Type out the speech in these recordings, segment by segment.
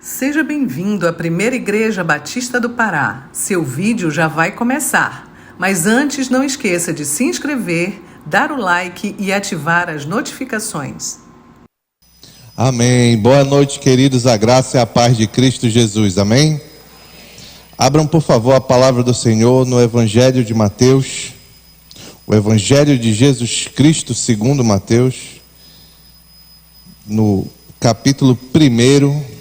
Seja bem-vindo à Primeira Igreja Batista do Pará. Seu vídeo já vai começar. Mas antes, não esqueça de se inscrever, dar o like e ativar as notificações. Amém. Boa noite, queridos. A graça e a paz de Cristo Jesus. Amém? Abram, por favor, a palavra do Senhor no Evangelho de Mateus. O Evangelho de Jesus Cristo segundo Mateus. No capítulo 1.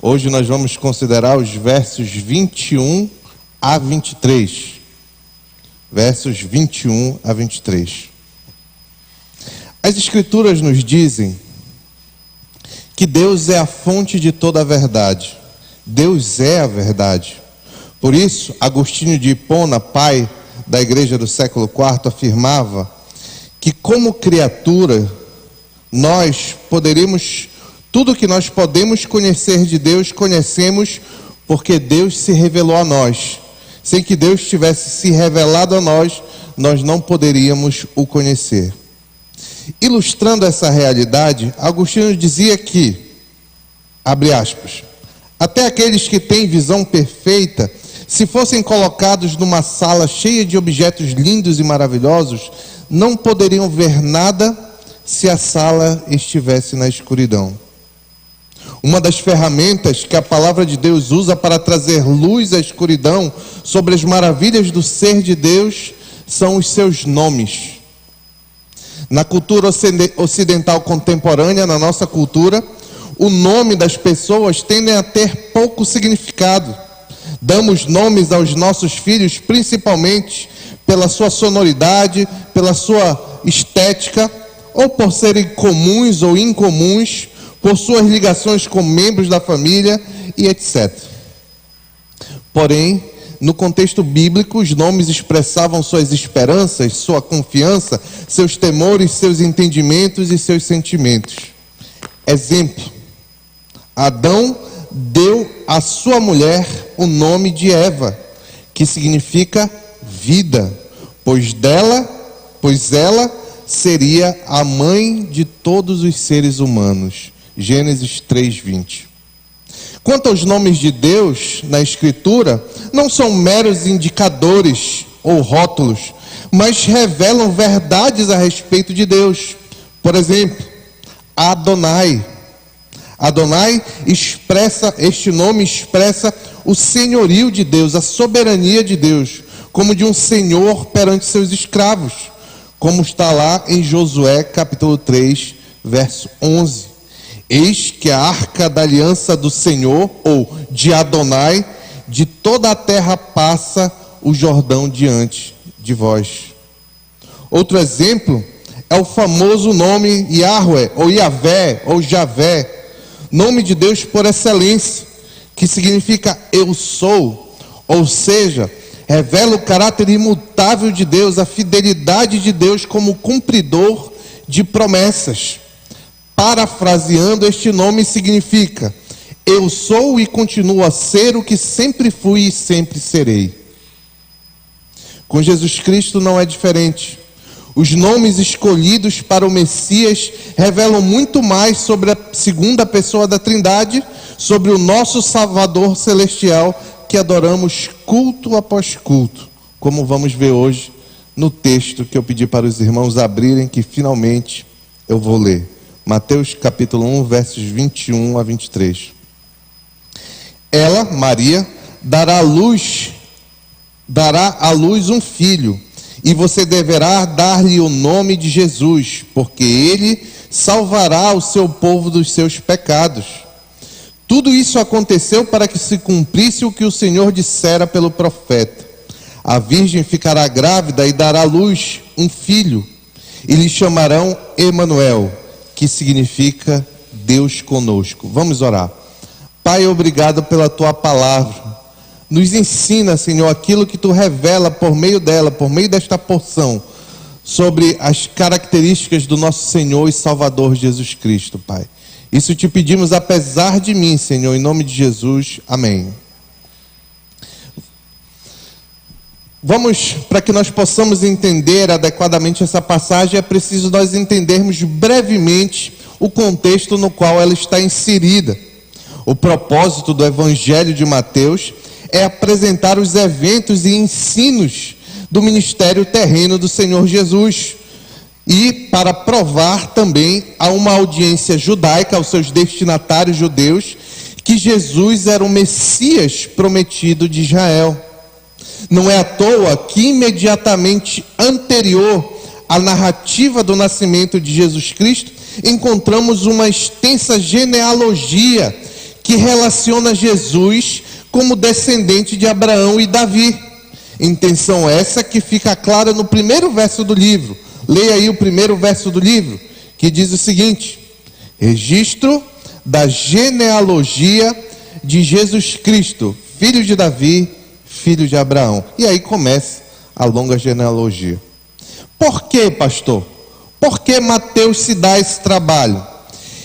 Hoje nós vamos considerar os versos 21 a 23. Versos 21 a 23. As Escrituras nos dizem que Deus é a fonte de toda a verdade. Deus é a verdade. Por isso, Agostinho de Hipona, pai da igreja do século IV, afirmava que como criatura, tudo que nós podemos conhecer de Deus, conhecemos porque Deus se revelou a nós. Sem que Deus tivesse se revelado a nós, nós não poderíamos o conhecer. Ilustrando essa realidade, Agostinho dizia que, abre aspas, até aqueles que têm visão perfeita, se fossem colocados numa sala cheia de objetos lindos e maravilhosos, não poderiam ver nada se a sala estivesse na escuridão. Uma das ferramentas que a palavra de Deus usa para trazer luz à escuridão sobre as maravilhas do ser de Deus são os seus nomes. Na cultura ocidental contemporânea, na nossa cultura, o nome das pessoas tende a ter pouco significado. Damos nomes aos nossos filhos principalmente pela sua sonoridade, pela sua estética, ou por serem comuns ou incomuns, por suas ligações com membros da família e etc. Porém, no contexto bíblico, os nomes expressavam suas esperanças, sua confiança, seus temores, seus entendimentos e seus sentimentos. Exemplo: Adão deu à sua mulher o nome de Eva, que significa vida, pois ela seria a mãe de todos os seres humanos. Gênesis 3:20. Quanto aos nomes de Deus na Escritura, não são meros indicadores ou rótulos, mas revelam verdades a respeito de Deus. Por exemplo, Adonai. Adonai este nome expressa o senhorio de Deus, a soberania de Deus, como de um senhor perante seus escravos, como está lá em Josué capítulo 3, verso 11. Eis que a arca da aliança do Senhor, ou de Adonai, de toda a terra passa o Jordão diante de vós. Outro exemplo é o famoso nome Yahweh, ou Yahvé, ou Javé, nome de Deus por excelência, que significa eu sou, ou seja, revela o caráter imutável de Deus, a fidelidade de Deus como cumpridor de promessas. Parafraseando, este nome significa eu sou e continuo a ser o que sempre fui e sempre serei. Com Jesus Cristo não é diferente. Os nomes escolhidos para o Messias revelam muito mais sobre a segunda pessoa da Trindade, sobre o nosso Salvador celestial, que adoramos culto após culto, como vamos ver hoje no texto que eu pedi para os irmãos abrirem, que finalmente eu vou ler. Mateus capítulo 1, versos 21 a 23. Ela, Maria, dará à luz um filho, e você deverá dar-lhe o nome de Jesus, porque ele salvará o seu povo dos seus pecados. Tudo isso aconteceu para que se cumprisse o que o Senhor dissera pelo profeta. A virgem ficará grávida e dará à luz um filho, e lhe chamarão Emanuel, que significa Deus conosco. Vamos orar. Pai, obrigado pela tua palavra. Nos ensina, Senhor, aquilo que tu revela por meio dela, por meio desta porção, sobre as características do nosso Senhor e Salvador Jesus Cristo, Pai. Isso te pedimos apesar de mim, Senhor, em nome de Jesus. Amém. Para que nós possamos entender adequadamente essa passagem, é preciso nós entendermos brevemente o contexto no qual ela está inserida. O propósito do Evangelho de Mateus é apresentar os eventos e ensinos do ministério terreno do Senhor Jesus e para provar também a uma audiência judaica, aos seus destinatários judeus, que Jesus era o Messias prometido de Israel. Não é à toa que imediatamente anterior à narrativa do nascimento de Jesus Cristo, encontramos uma extensa genealogia que relaciona Jesus como descendente de Abraão e Davi. Intenção essa que fica clara no primeiro verso do livro. Leia aí o primeiro verso do livro, que diz o seguinte: registro da genealogia de Jesus Cristo, filho de Davi, filho de Abraão. E aí começa a longa genealogia. Por que, pastor? Por que Mateus se dá esse trabalho?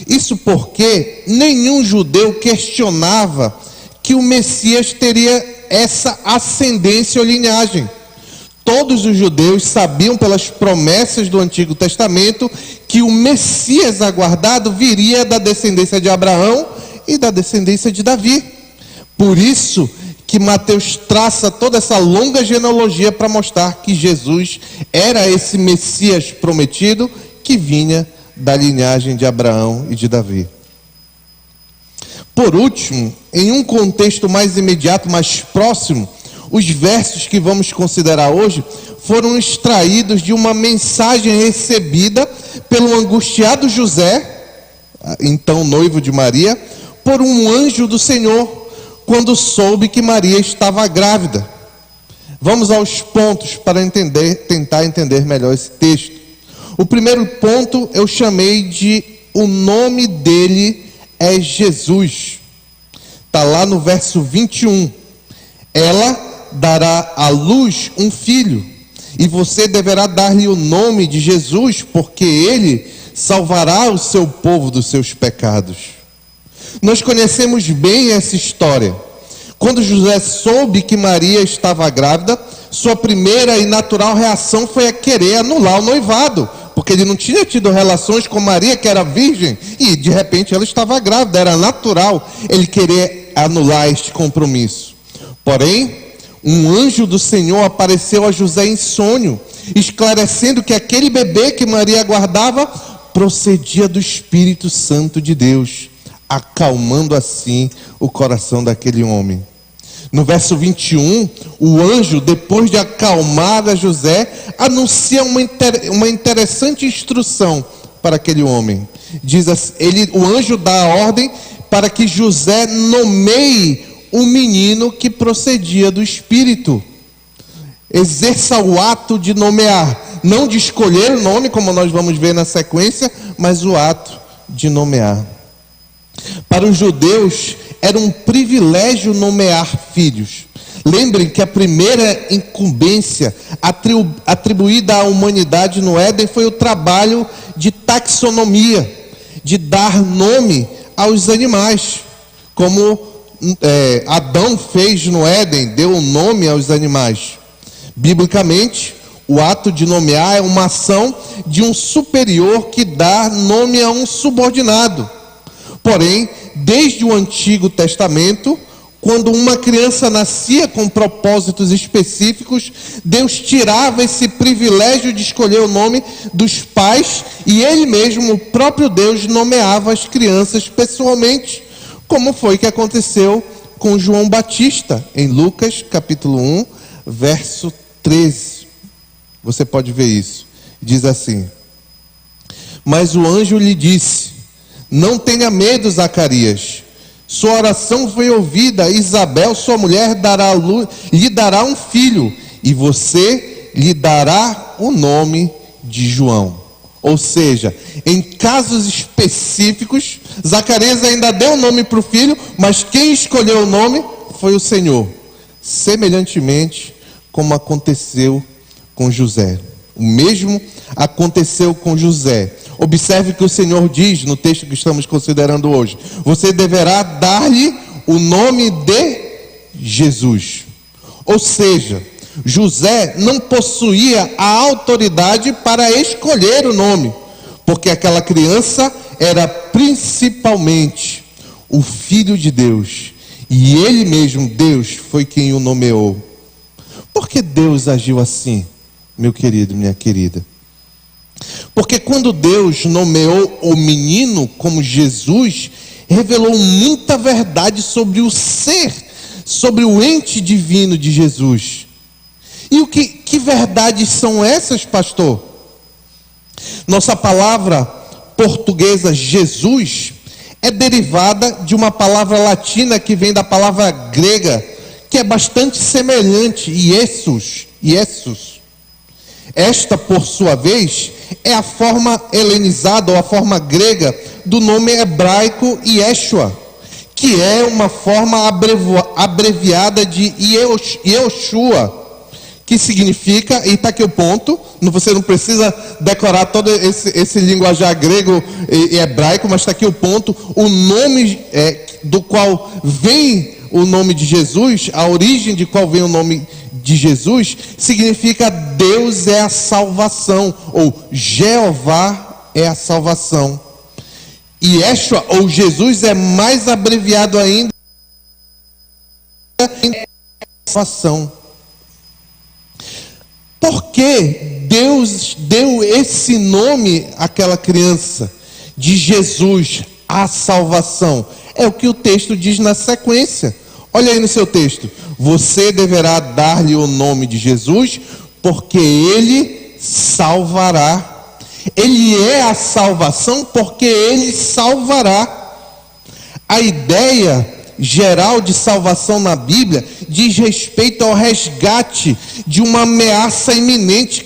Isso porque nenhum judeu questionava que o Messias teria essa ascendência ou linhagem. Todos os judeus sabiam pelas promessas do Antigo Testamento que o Messias aguardado viria da descendência de Abraão e da descendência de Davi. Por isso que Mateus traça toda essa longa genealogia para mostrar que Jesus era esse Messias prometido que vinha da linhagem de Abraão e de Davi. Por último, em um contexto mais imediato, mais próximo, os versos que vamos considerar hoje foram extraídos de uma mensagem recebida pelo angustiado José, então noivo de Maria, por um anjo do Senhor, quando soube que Maria estava grávida. Vamos aos pontos para tentar entender melhor esse texto. O primeiro ponto eu chamei de o nome dele é Jesus. Está lá no verso 21. Ela dará à luz um filho, e você deverá dar-lhe o nome de Jesus, porque ele salvará o seu povo dos seus pecados. Nós conhecemos bem essa história. Quando José soube que Maria estava grávida, sua primeira e natural reação foi a querer anular o noivado, porque ele não tinha tido relações com Maria, que era virgem, e de repente ela estava grávida. Era natural ele querer anular este compromisso. Porém, um anjo do Senhor apareceu a José em sonho, esclarecendo que aquele bebê que Maria aguardava procedia do Espírito Santo de Deus, acalmando assim o coração daquele homem. No verso 21, o anjo, depois de acalmar a José, anuncia uma interessante instrução para aquele homem. Diz assim, o anjo dá a ordem para que José nomeie um menino que procedia do Espírito. Exerça o ato de nomear, não de escolher o nome, como nós vamos ver na sequência, mas o ato de nomear. Para os judeus, era um privilégio nomear filhos. Lembrem que a primeira incumbência atribuída à humanidade no Éden foi o trabalho de taxonomia, de dar nome aos animais, como Adão fez no Éden, deu um nome aos animais. Biblicamente, o ato de nomear é uma ação de um superior que dá nome a um subordinado. Porém, desde o Antigo Testamento, quando uma criança nascia com propósitos específicos, Deus tirava esse privilégio de escolher o nome dos pais e Ele mesmo, o próprio Deus, nomeava as crianças pessoalmente, como foi que aconteceu com João Batista, em Lucas capítulo 1, verso 13. Você pode ver isso. Diz assim: mas o anjo lhe disse: não tenha medo, Zacarias. Sua oração foi ouvida. Isabel, sua mulher, lhe dará um filho, e você lhe dará o nome de João. Ou seja, em casos específicos, Zacarias ainda deu o nome para o filho, mas quem escolheu o nome foi o Senhor. Semelhantemente como aconteceu com José. O mesmo aconteceu com José. Observe que o Senhor diz no texto que estamos considerando hoje: você deverá dar-lhe o nome de Jesus. Ou seja, José não possuía a autoridade para escolher o nome, porque aquela criança era principalmente o Filho de Deus, e Ele mesmo, Deus, foi quem o nomeou. Por que Deus agiu assim, meu querido, minha querida? Porque quando Deus nomeou o menino como Jesus, revelou muita verdade sobre o ser, sobre o ente divino de Jesus. E que verdades são essas, pastor? Nossa palavra portuguesa Jesus é derivada de uma palavra latina que vem da palavra grega, que é bastante semelhante, Iesus. Esta, por sua vez, é a forma helenizada ou a forma grega do nome hebraico Yeshua, que é uma forma abreviada de Yehoshua, que significa, e está aqui o ponto, você não precisa decorar todo esse linguajar grego e hebraico, mas está aqui o ponto, o nome do qual vem o nome de Jesus, a origem de qual vem o nome de Jesus, significa Deus é a salvação, ou Jeová é a salvação. E Yeshua, ou Jesus, é mais abreviado ainda, salvação. Por que Deus deu esse nome àquela criança, de Jesus, a salvação? É o que o texto diz na sequência. Olha aí no seu texto. Você deverá dar-lhe o nome de Jesus, porque Ele salvará. Ele é a salvação, porque Ele salvará. A ideia geral de salvação na Bíblia diz respeito ao resgate de uma ameaça iminente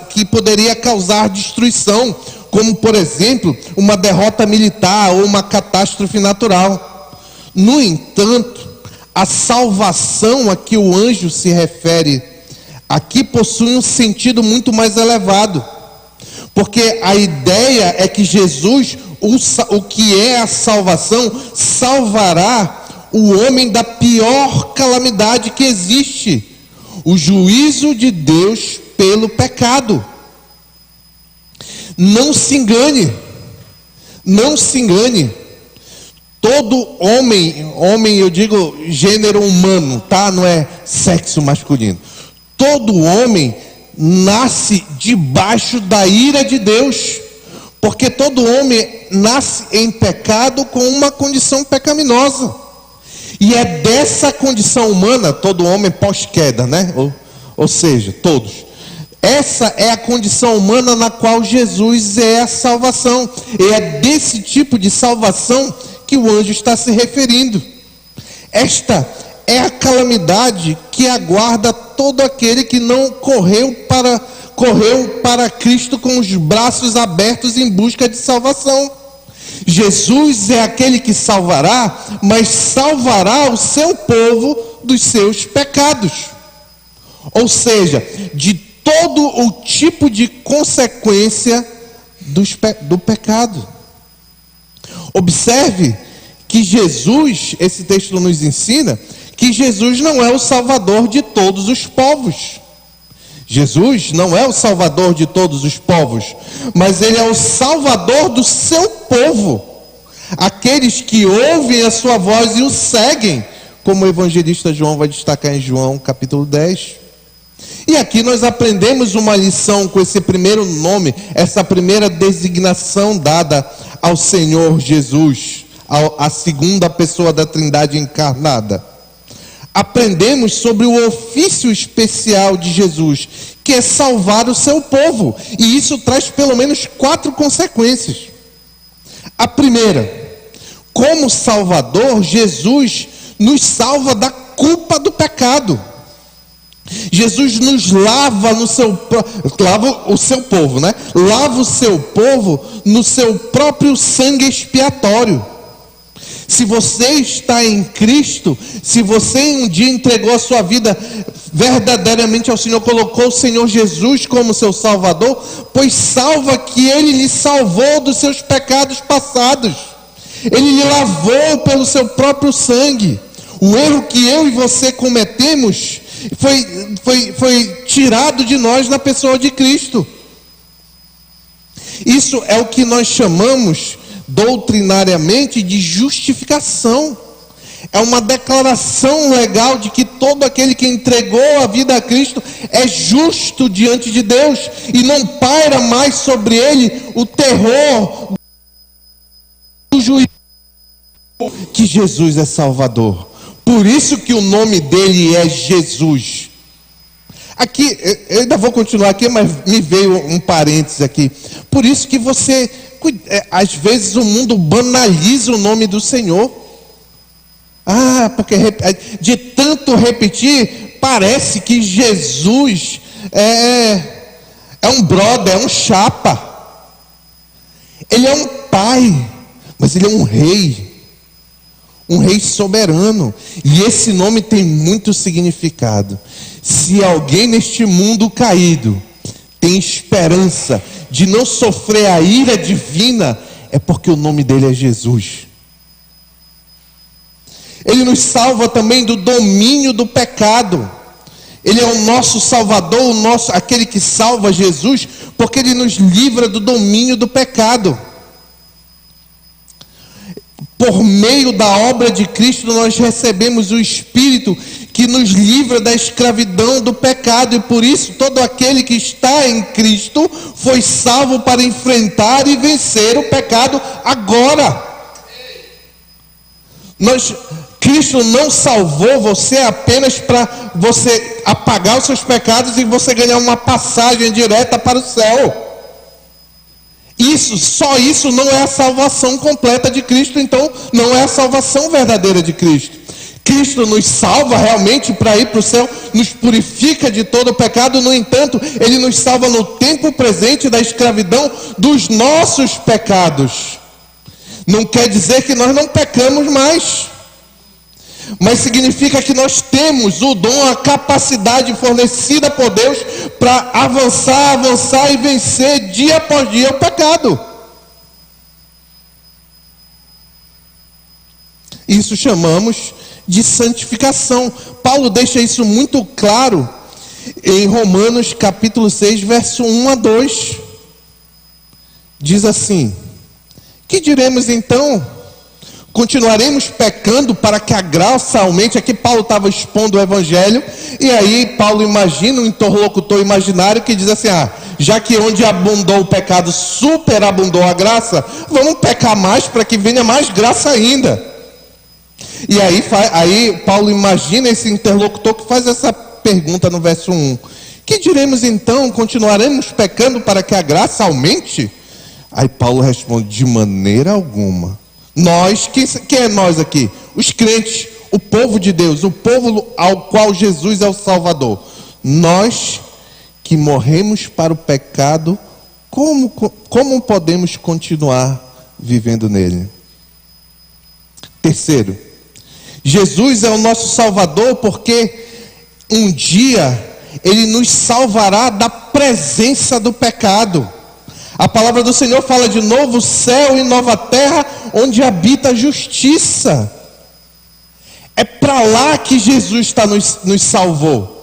que poderia causar destruição, como, por exemplo, uma derrota militar ou uma catástrofe natural. No entanto, a salvação a que o anjo se refere aqui possui um sentido muito mais elevado, porque a ideia é que Jesus, o que é a salvação, salvará o homem da pior calamidade que existe, o juízo de Deus pelo pecado. Não se engane, todo homem eu digo gênero humano, tá? Não é sexo masculino. Todo homem nasce debaixo da ira de Deus, porque todo homem nasce em pecado com uma condição pecaminosa. E é dessa condição humana, todo homem pós-queda, né? Ou seja, todos. Essa é a condição humana na qual Jesus é a salvação. E é desse tipo de salvação que o anjo está se referindo. Esta é a calamidade que aguarda todo aquele que não correu para Cristo com os braços abertos em busca de salvação. Jesus é aquele que salvará, mas salvará o seu povo dos seus pecados. Ou seja, de todo o tipo de consequência do pecado. Observe que Jesus, esse texto nos ensina, que Jesus não é o salvador de todos os povos. Jesus não é o salvador de todos os povos, mas Ele é o salvador do seu povo. Aqueles que ouvem a sua voz e o seguem, como o evangelista João vai destacar em João capítulo 10. E aqui nós aprendemos uma lição com esse primeiro nome, essa primeira designação dada ao Senhor Jesus, a segunda pessoa da Trindade encarnada. Aprendemos sobre o ofício especial de Jesus, que é salvar o seu povo. E isso traz pelo menos 4 consequências. A primeira, como Salvador, Jesus nos salva da culpa do pecado. Jesus nos lava lava o seu povo, né? Lava o seu povo no seu próprio sangue expiatório. Se você está em Cristo, se você um dia entregou a sua vida verdadeiramente ao Senhor, colocou o Senhor Jesus como seu Salvador, pois salva que Ele lhe salvou dos seus pecados passados. Ele lhe lavou pelo seu próprio sangue. O erro que eu e você cometemos foi tirado de nós na pessoa de Cristo. Isso é o que nós chamamos doutrinariamente de justificação. É uma declaração legal de que todo aquele que entregou a vida a Cristo é justo diante de Deus, e não paira mais sobre ele o terror do juízo, que Jesus é Salvador. Por isso que o nome dele é Jesus. Aqui, eu ainda vou continuar aqui, mas me veio um parênteses aqui. Por isso que às vezes o mundo banaliza o nome do Senhor. Porque de tanto repetir, parece que Jesus é um brother, é um chapa. Ele é um pai, mas ele é um rei soberano. E esse nome tem muito significado. Se alguém neste mundo caído tem esperança de não sofrer a ira divina, é porque o nome dele é Jesus. Ele nos salva também do domínio do pecado. Ele é o nosso Salvador, aquele que salva, Jesus, porque ele nos livra do domínio do pecado. Por meio da obra de Cristo, nós recebemos o Espírito que nos livra da escravidão do pecado, e por isso todo aquele que está em Cristo foi salvo para enfrentar e vencer o pecado agora. Cristo não salvou você apenas para você apagar os seus pecados e você ganhar uma passagem direta para o céu. Só isso não é a salvação completa de Cristo, então não é a salvação verdadeira de Cristo. Cristo nos salva realmente para ir para o céu, nos purifica de todo o pecado. No entanto, Ele nos salva no tempo presente da escravidão dos nossos pecados. Não quer dizer que nós não pecamos mais, mas significa que nós temos o dom, a capacidade fornecida por Deus para avançar e vencer dia após dia o pecado. Isso chamamos de santificação. Paulo deixa isso muito claro em Romanos capítulo 6, verso 1 a 2. Diz assim: que diremos então? Continuaremos pecando para que a graça aumente? Aqui Paulo estava expondo o Evangelho, e aí Paulo imagina um interlocutor imaginário que diz assim: já que onde abundou o pecado superabundou a graça, vamos pecar mais para que venha mais graça ainda. E aí Paulo imagina esse interlocutor que faz essa pergunta no verso 1: que diremos então? Continuaremos pecando para que a graça aumente? Aí Paulo responde: de maneira alguma. Nós, quem é nós aqui? Os crentes, o povo de Deus, o povo ao qual Jesus é o Salvador. Nós que morremos para o pecado, como podemos continuar vivendo nele? Terceiro, Jesus é o nosso Salvador porque um dia Ele nos salvará da presença do pecado. A palavra do Senhor fala de novo céu e nova terra, onde habita a justiça. É para lá que Jesus nos salvou.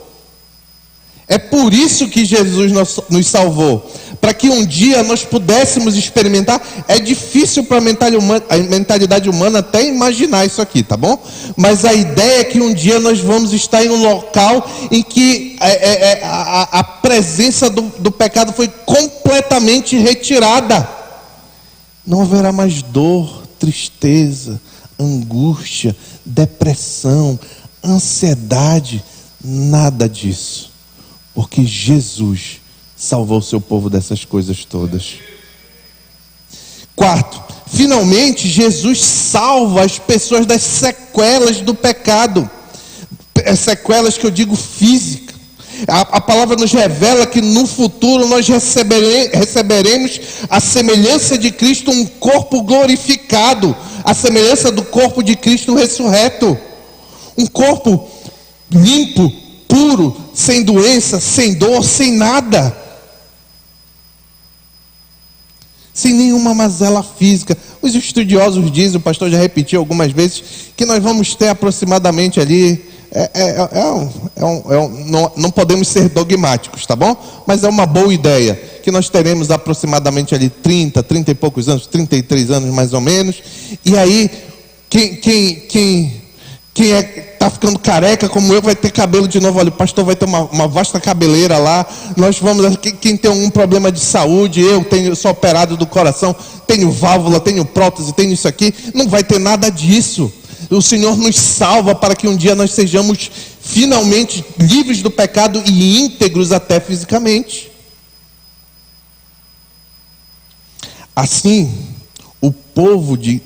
É por isso que Jesus nos salvou. Para que um dia nós pudéssemos experimentar. É difícil para a mentalidade humana até imaginar isso aqui, tá bom? Mas a ideia é que um dia nós vamos estar em um local em que a presença do pecado foi completamente retirada. Não haverá mais dor, tristeza, angústia, depressão, ansiedade, nada disso. Porque Jesus salvou o seu povo dessas coisas todas. Quarto, finalmente Jesus salva as pessoas das sequelas do pecado. Sequelas que eu digo física. A palavra nos revela que no futuro nós receberemos a semelhança de Cristo, um corpo glorificado, a semelhança do corpo de Cristo ressurreto. Um corpo limpo, puro, sem doença, sem dor, sem nada. Sem nenhuma mazela física. Os estudiosos dizem, o pastor já repetiu algumas vezes, que nós vamos ter aproximadamente ali, não podemos ser dogmáticos, tá bom? Mas é uma boa ideia, que que nós teremos aproximadamente ali 30 e poucos anos, 33 anos mais ou menos. E aí, quem está ficando careca como eu vai ter cabelo de novo. Olha, o pastor vai ter uma vasta cabeleira lá. Nós vamos, quem tem algum problema de saúde, eu sou operado do coração, tenho válvula, tenho prótese, tenho isso aqui. Não vai ter nada disso. O Senhor nos salva para que um dia nós sejamos finalmente livres do pecado e íntegros até fisicamente. Assim, o povo de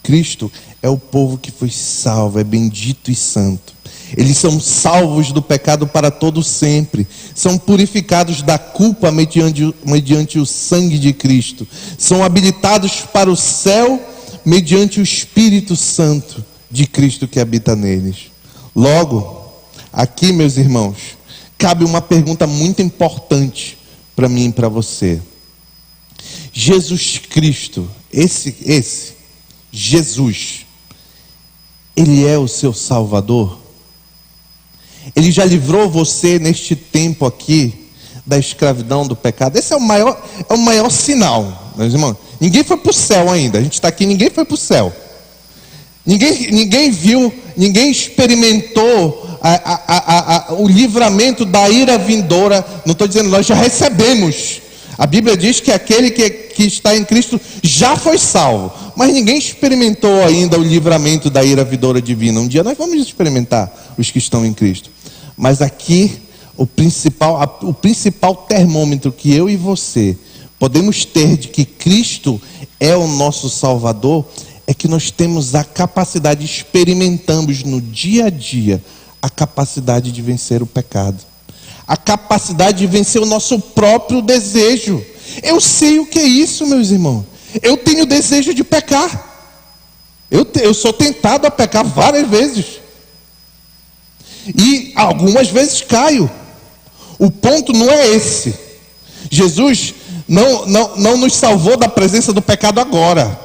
Cristo é o povo que foi salvo, é bendito e santo. Eles são salvos do pecado para todo sempre. São purificados da culpa mediante o sangue de Cristo. São habilitados para o céu mediante o Espírito Santo de Cristo que habita neles. Logo, aqui, meus irmãos, cabe uma pergunta muito importante para mim e para você. Jesus Cristo, esse Jesus, Ele é o seu Salvador? Ele já livrou você neste tempo aqui da escravidão, do pecado? Esse é o maior sinal, meus irmãos. Ninguém foi para o céu ainda. A gente está aqui, ninguém foi para o céu. Ninguém viu, ninguém experimentou o livramento da ira vindoura. Não estou dizendo, nós já recebemos. A Bíblia diz que aquele que está em Cristo já foi salvo. Mas ninguém experimentou ainda o livramento da ira vindoura divina. Um dia nós vamos experimentar, os que estão em Cristo. Mas aqui, o principal termômetro que eu e você podemos ter de que Cristo é o nosso Salvador, é que nós temos a capacidade, experimentamos no dia a dia, a capacidade de vencer o pecado. A capacidade de vencer o nosso próprio desejo. Eu sei o que é isso, meus irmãos. Eu tenho desejo de pecar. Eu sou tentado a pecar várias vezes. E algumas vezes caio. O ponto não é esse. Jesus não nos salvou da presença do pecado agora,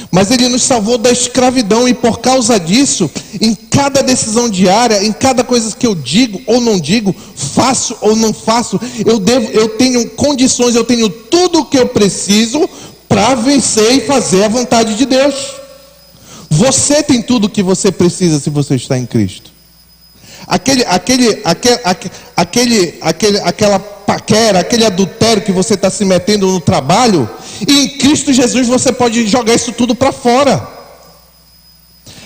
mas Ele nos salvou da escravidão. E por causa disso, em cada decisão diária, em cada coisa que eu digo ou não digo, faço ou não faço, eu tenho condições, eu tenho tudo o que eu preciso para vencer e fazer a vontade de Deus. Você tem tudo o que você precisa se você está em Cristo. Aquela paquera, aquele adultério que você está se metendo no trabalho, e em Cristo Jesus você pode jogar isso tudo para fora.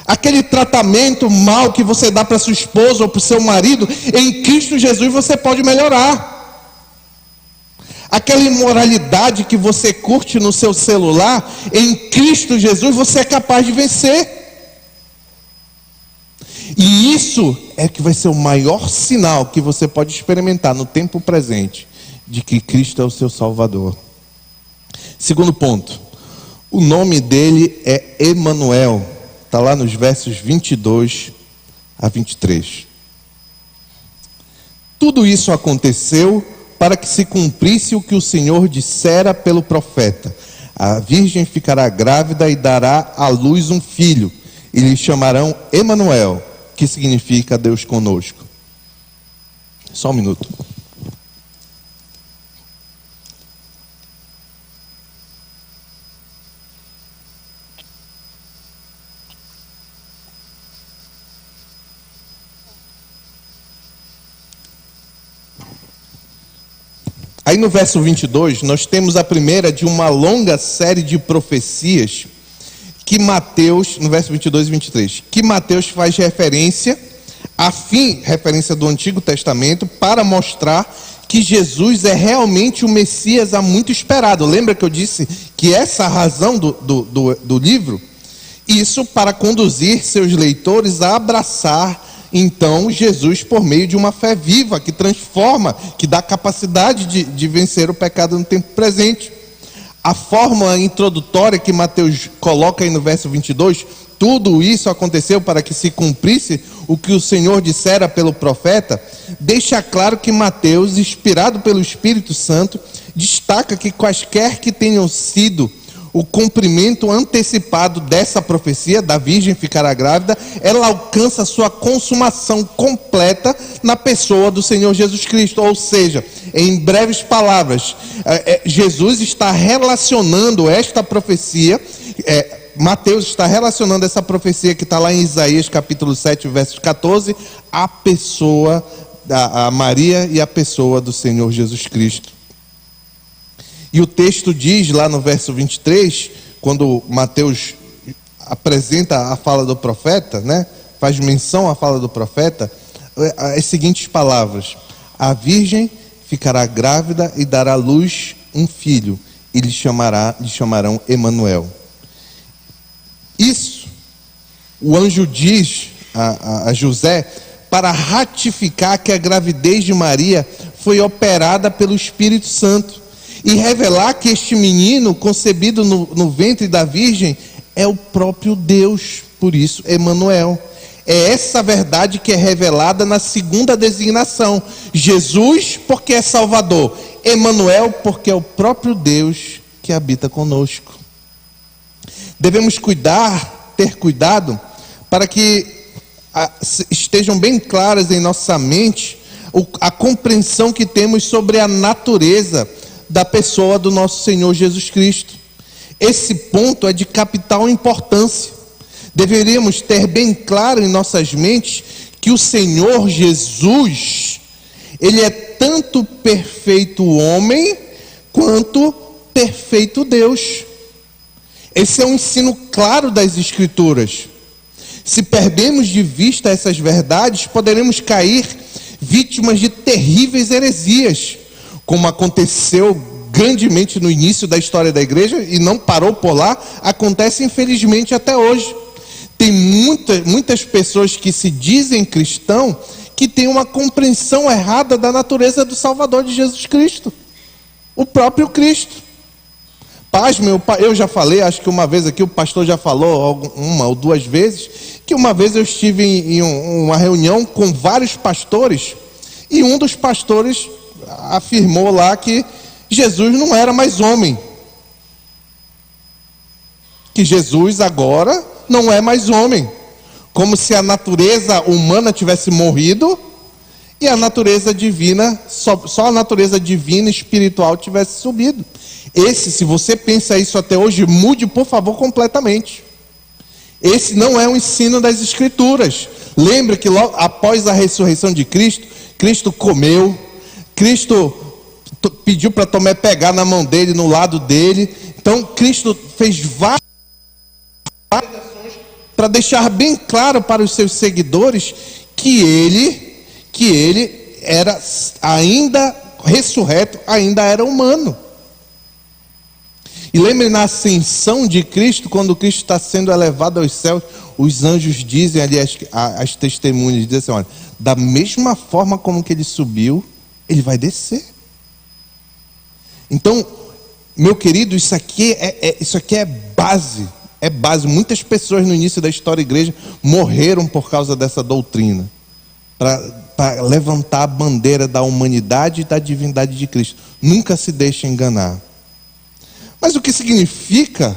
Aquele tratamento mal que você dá para sua esposa ou para o seu marido, em Cristo Jesus você pode melhorar. Aquela imoralidade que você curte no seu celular, em Cristo Jesus você é capaz de vencer. E isso é que vai ser o maior sinal que você pode experimentar no tempo presente de que Cristo é o seu Salvador. Segundo ponto, o nome dele é Emanuel. Está lá nos versos 22 a 23. Tudo isso aconteceu para que se cumprisse o que o Senhor dissera pelo profeta: a virgem ficará grávida e dará à luz um filho, e lhe chamarão Emanuel, que significa Deus conosco. Só um minuto. Aí no verso 22, nós temos a primeira de uma longa série de profecias que Mateus, no verso 22 e 23, que Mateus faz referência do Antigo Testamento, para mostrar que Jesus é realmente o Messias há muito esperado. Lembra que eu disse que essa é a razão do livro? Isso para conduzir seus leitores a abraçar então Jesus por meio de uma fé viva, que transforma, que dá capacidade de vencer o pecado no tempo presente. A fórmula introdutória que Mateus coloca aí no verso 22, tudo isso aconteceu para que se cumprisse o que o Senhor dissera pelo profeta, deixa claro que Mateus, inspirado pelo Espírito Santo, destaca que quaisquer que tenham sido o cumprimento antecipado dessa profecia, da virgem ficará grávida, ela alcança sua consumação completa na pessoa do Senhor Jesus Cristo. Ou seja, Em breves palavras, Jesus está relacionando esta profecia, Mateus está relacionando essa profecia que está lá em Isaías capítulo 7, verso 14, à pessoa, a Maria e a pessoa do Senhor Jesus Cristo. E o texto diz lá no verso 23, quando Mateus apresenta a fala do profeta, né? Faz menção à fala do profeta, as seguintes palavras: a virgem ficará grávida e dará à luz um filho, e lhe chamarão Emanuel. Isso o anjo diz a José para ratificar que a gravidez de Maria foi operada pelo Espírito Santo e revelar que este menino concebido no ventre da virgem é o próprio Deus, por isso Emanuel. É essa verdade que é revelada na segunda designação: Jesus, porque é Salvador; Emanuel, porque é o próprio Deus que habita conosco. Devemos ter cuidado, para que estejam bem claras em nossa mente a compreensão que temos sobre a natureza da pessoa do nosso Senhor Jesus Cristo. Esse ponto é de capital importância. Deveríamos ter bem claro em nossas mentes que o Senhor Jesus, Ele é tanto perfeito homem, quanto perfeito Deus. Esse é um ensino claro das Escrituras. Se perdermos de vista essas verdades, poderemos cair vítimas de terríveis heresias, como aconteceu grandemente no início da história da igreja, e não parou por lá, acontece infelizmente até hoje. Tem muitas pessoas que se dizem cristão, que têm uma compreensão errada da natureza do Salvador de Jesus Cristo, o próprio Cristo. Pasme, eu já falei, acho que uma vez aqui o pastor já falou, uma ou duas vezes, que uma vez eu estive em uma reunião com vários pastores, e um dos pastores afirmou lá que Jesus não era mais homem, que Jesus agora não é mais homem, como se a natureza humana tivesse morrido e a natureza divina, só a natureza divina e espiritual tivesse subido. Se você pensa isso até hoje, mude por favor completamente. Esse não é o ensino das Escrituras. Lembre que logo após a ressurreição de Cristo, Cristo comeu, Cristo pediu para Tomé pegar na mão dele, no lado dele. Então Cristo fez várias para deixar bem claro para os seus seguidores que ele era ainda ressurreto, ainda era humano. E lembre, na ascensão de Cristo, quando Cristo está sendo elevado aos céus, os anjos dizem ali, as testemunhas dizem assim: olha, da mesma forma como que ele subiu, ele vai descer. Então, meu querido, isso aqui é base. É base. Muitas pessoas no início da história da igreja morreram por causa dessa doutrina, para levantar a bandeira da humanidade e da divindade de Cristo. Nunca se deixe enganar. Mas o que significa,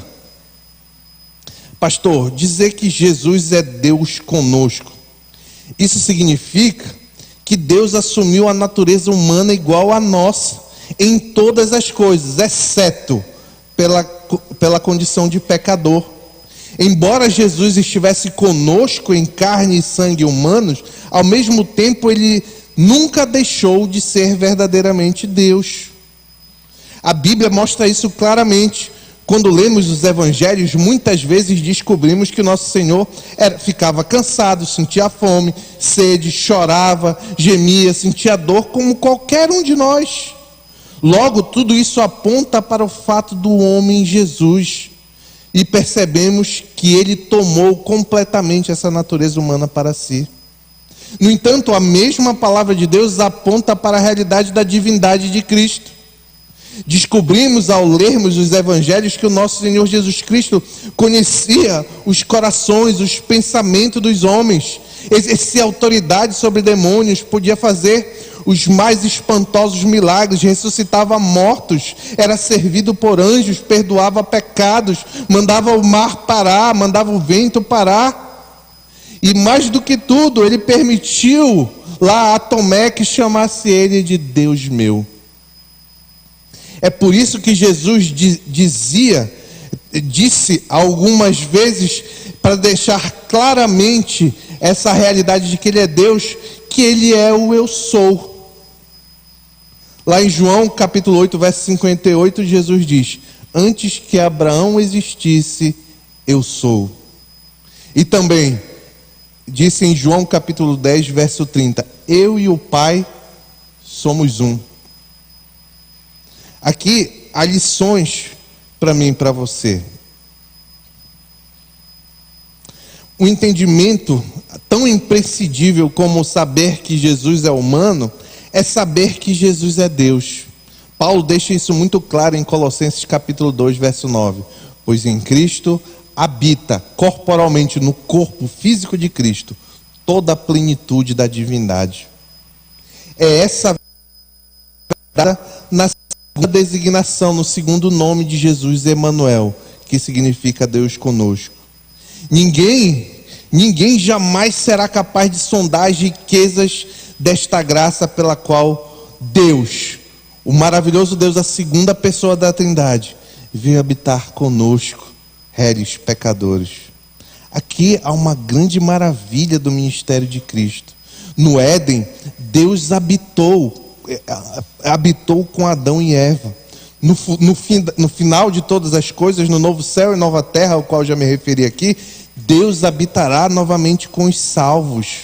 pastor, dizer que Jesus é Deus conosco? Isso significa que Deus assumiu a natureza humana igual à nossa, em todas as coisas, exceto pela condição de pecador. Embora Jesus estivesse conosco em carne e sangue humanos, ao mesmo tempo ele nunca deixou de ser verdadeiramente Deus. A Bíblia mostra isso claramente. Quando lemos os evangelhos, muitas vezes descobrimos que nosso Senhor ficava cansado, sentia fome, sede, chorava, gemia, sentia dor, como qualquer um de nós. Logo, tudo isso aponta para o fato do homem Jesus. E percebemos que ele tomou completamente essa natureza humana para si. No entanto, a mesma palavra de Deus aponta para a realidade da divindade de Cristo. Descobrimos ao lermos os evangelhos que o nosso Senhor Jesus Cristo conhecia os corações, os pensamentos dos homens, exercia autoridade sobre demônios, podia fazer os mais espantosos milagres, ressuscitava mortos, era servido por anjos, perdoava pecados, mandava o mar parar, mandava o vento parar. E mais do que tudo, ele permitiu lá a Tomé que chamasse ele de Deus meu. É por isso que Jesus disse algumas vezes, para deixar claramente essa realidade de que Ele é Deus, que Ele é o eu sou. Lá em João capítulo 8, verso 58, Jesus diz: antes que Abraão existisse, eu sou. E também disse em João capítulo 10, verso 30, eu e o Pai somos um. Aqui há lições para mim e para você. Um entendimento tão imprescindível como saber que Jesus é humano é saber que Jesus é Deus. Paulo deixa isso muito claro em Colossenses capítulo 2, verso 9. Pois em Cristo habita corporalmente no corpo físico de Cristo toda a plenitude da divindade. É essa verdade na segunda designação, no segundo nome de Jesus, Emanuel, que significa Deus conosco. Ninguém jamais será capaz de sondar as riquezas desta graça pela qual Deus, o maravilhoso Deus, a segunda pessoa da Trindade, veio habitar conosco, réis pecadores. Aqui há uma grande maravilha do ministério de Cristo. No Éden, Deus habitou com Adão e Eva. No final de todas as coisas, no novo céu e nova terra, ao qual já me referi aqui, Deus habitará novamente com os salvos.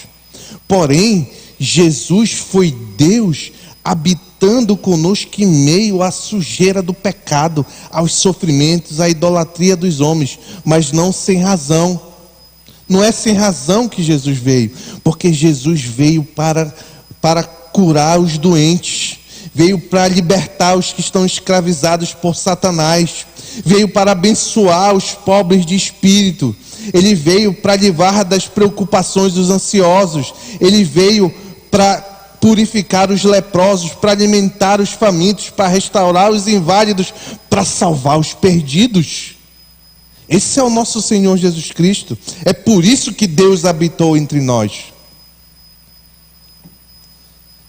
Porém, Jesus foi Deus habitando conosco em meio à sujeira do pecado, aos sofrimentos, à idolatria dos homens, mas não sem razão. Não é sem razão que Jesus veio, porque Jesus veio para curar os doentes, veio para libertar os que estão escravizados por Satanás, veio para abençoar os pobres de espírito, Ele veio para livrar das preocupações dos ansiosos, Ele veio para purificar os leprosos, para alimentar os famintos, para restaurar os inválidos, para salvar os perdidos. Esse é o nosso Senhor Jesus Cristo. É por isso que Deus habitou entre nós.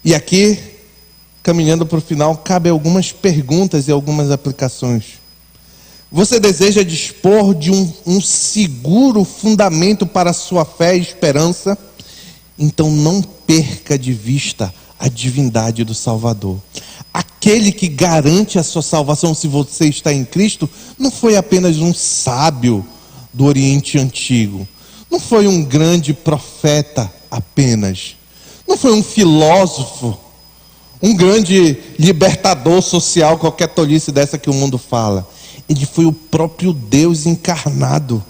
E aqui, caminhando para o final, cabe algumas perguntas e algumas aplicações. Você deseja dispor de um seguro fundamento para a sua fé e esperança? Então não perca de vista a divindade do Salvador. Aquele que garante a sua salvação, se você está em Cristo, não foi apenas um sábio do Oriente Antigo, não foi um grande profeta apenas, não foi um filósofo, um grande libertador social, qualquer tolice dessa que o mundo fala. Ele foi o próprio Deus encarnado.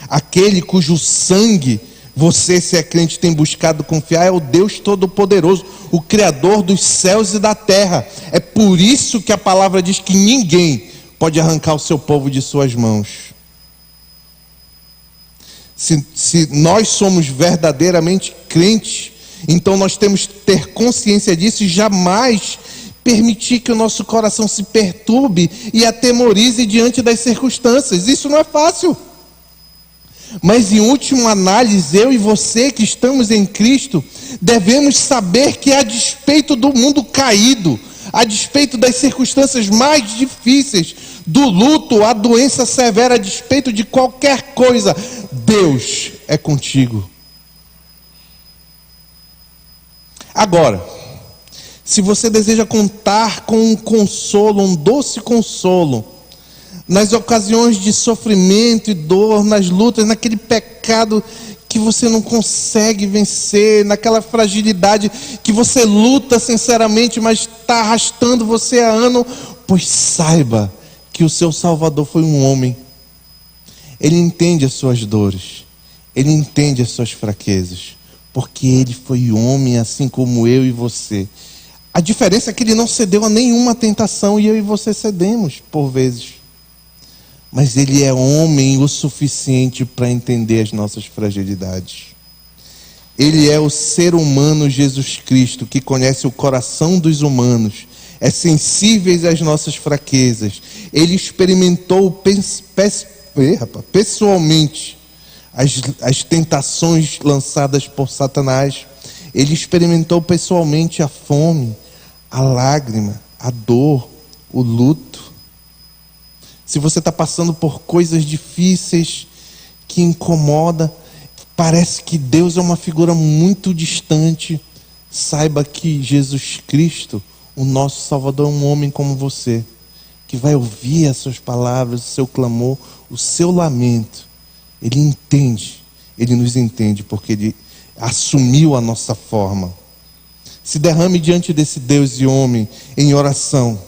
Aquele cujo sangue você, se é crente, tem buscado confiar, é o Deus Todo-Poderoso, o Criador dos céus e da terra. É por isso que a palavra diz que ninguém pode arrancar o seu povo de suas mãos. Se nós somos verdadeiramente crentes, então nós temos que ter consciência disso e jamais permitir que o nosso coração se perturbe e atemorize diante das circunstâncias. Isso não é fácil. Mas em última análise, eu e você que estamos em Cristo, devemos saber que a despeito do mundo caído, a despeito das circunstâncias mais difíceis, do luto, a doença severa, a despeito de qualquer coisa, Deus é contigo. Agora, se você deseja contar com um consolo, um doce consolo, nas ocasiões de sofrimento e dor, nas lutas, naquele pecado que você não consegue vencer, naquela fragilidade que você luta sinceramente, mas está arrastando você há anos, pois saiba que o seu Salvador foi um homem. Ele entende as suas dores, Ele entende as suas fraquezas, porque Ele foi homem assim como eu e você. A diferença é que Ele não cedeu a nenhuma tentação e eu e você cedemos por vezes. Mas Ele é homem o suficiente para entender as nossas fragilidades. Ele é o ser humano Jesus Cristo, que conhece o coração dos humanos, é sensível às nossas fraquezas. Ele experimentou pessoalmente as tentações lançadas por Satanás. Ele experimentou pessoalmente a fome, a lágrima, a dor, o luto. Se você está passando por coisas difíceis que incomodam, parece que Deus é uma figura muito distante, saiba que Jesus Cristo, o nosso Salvador, é um homem como você, que vai ouvir as suas palavras, o seu clamor, o seu lamento. Ele entende, Ele nos entende, porque Ele assumiu a nossa forma. Se derrame diante desse Deus e homem em oração.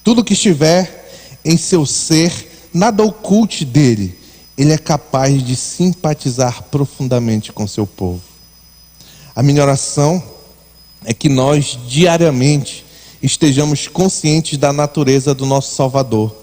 Tudo que estiver em seu ser, nada oculte dele. Ele é capaz de simpatizar profundamente com seu povo. A minha oração é que nós diariamente estejamos conscientes da natureza do nosso Salvador.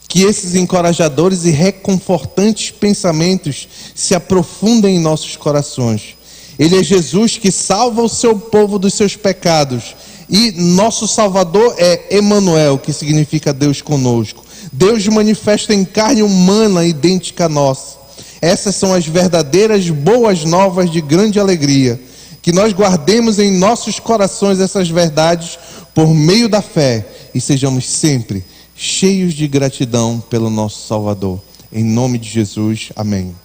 Que esses encorajadores e reconfortantes pensamentos se aprofundem em nossos corações. Ele é Jesus que salva o seu povo dos seus pecados. E nosso Salvador é Emanuel, que significa Deus conosco. Deus manifesta em carne humana idêntica a nossa. Essas são as verdadeiras boas novas de grande alegria. Que nós guardemos em nossos corações essas verdades por meio da fé e sejamos sempre cheios de gratidão pelo nosso Salvador. Em nome de Jesus, amém.